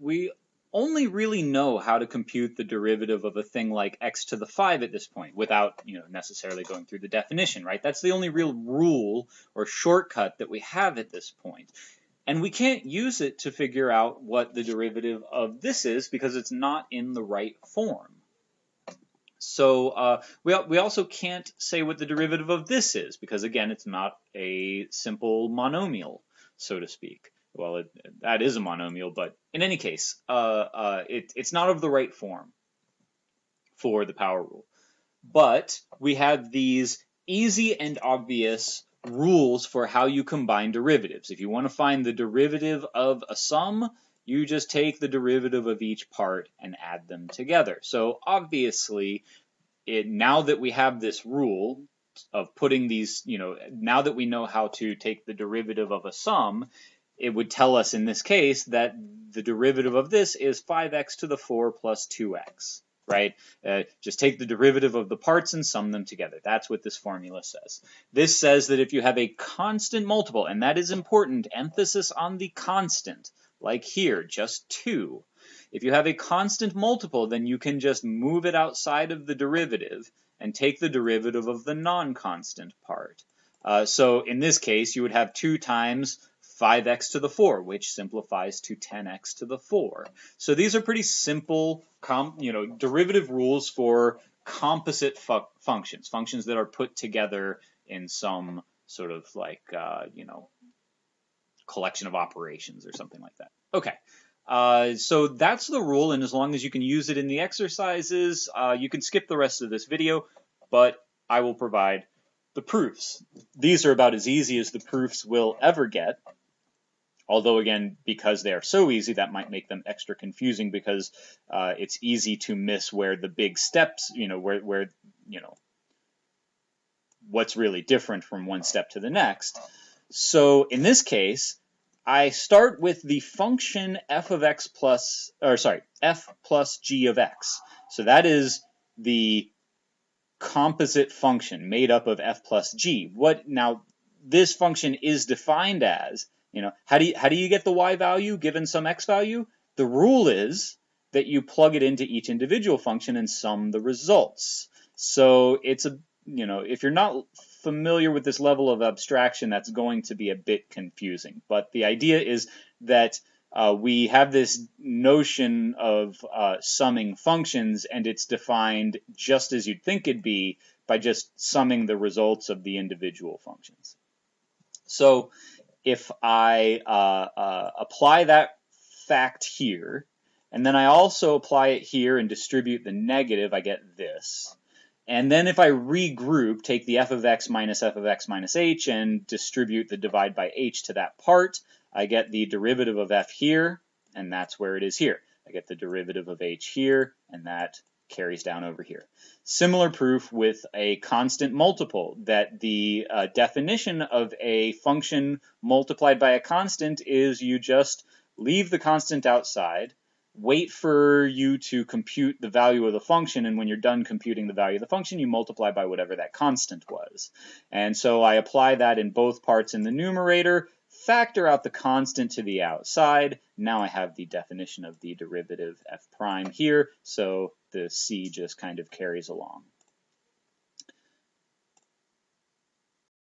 we only really know how to compute the derivative of a thing like x to the 5 at this point without, necessarily going through the definition, right? That's the only real rule or shortcut that we have at this point. And we can't use it to figure out what the derivative of this is because it's not in the right form. So we also can't say what the derivative of this is because, again, it's not a simple monomial, so to speak. Well, that is a monomial, but in any case, it's not of the right form for the power rule. But we have these easy and obvious rules for how you combine derivatives. If you want to find the derivative of a sum, you just take the derivative of each part and add them together. So obviously, now that we have this rule of putting these, now that we know how to take the derivative of a sum, it would tell us in this case that the derivative of this is 5x to the 4 plus 2x. Right? Just take the derivative of the parts and sum them together. That's what this formula says. This says that if you have a constant multiple, and that is important, emphasis on the constant, like here, just 2. If you have a constant multiple, then you can just move it outside of the derivative and take the derivative of the non-constant part. So in this case, you would have 2 times 5x to the 4, which simplifies to 10x to the 4. So these are pretty simple, derivative rules for composite functions that are put together in some sort of like, collection of operations or something like that. Okay, so that's the rule, and as long as you can use it in the exercises, you can skip the rest of this video, but I will provide the proofs. These are about as easy as the proofs will ever get. Although, again, because they are so easy, that might make them extra confusing because it's easy to miss where the big steps, where what's really different from one step to the next. So in this case, I start with the function f plus g of x. So that is the composite function made up of f plus g. Now, this function is defined as, how do you get the y value given some x value? The rule is that you plug it into each individual function and sum the results. So it's if you're not familiar with this level of abstraction, that's going to be a bit confusing. But the idea is that we have this notion of summing functions, and it's defined just as you'd think it'd be by just summing the results of the individual functions. So if I apply that fact here, and then I also apply it here and distribute the negative, I get this. And then if I regroup, take the f of x minus h and distribute the divide by h to that part, I get the derivative of f here, and that's where it is here. I get the derivative of h here, and that carries down over here. Similar proof with a constant multiple, that the definition of a function multiplied by a constant is you just leave the constant outside, wait for you to compute the value of the function, and when you're done computing the value of the function, you multiply by whatever that constant was. And so I apply that in both parts in the numerator, factor out the constant to the outside. Now I have the definition of the derivative f prime here, so the c just kind of carries along.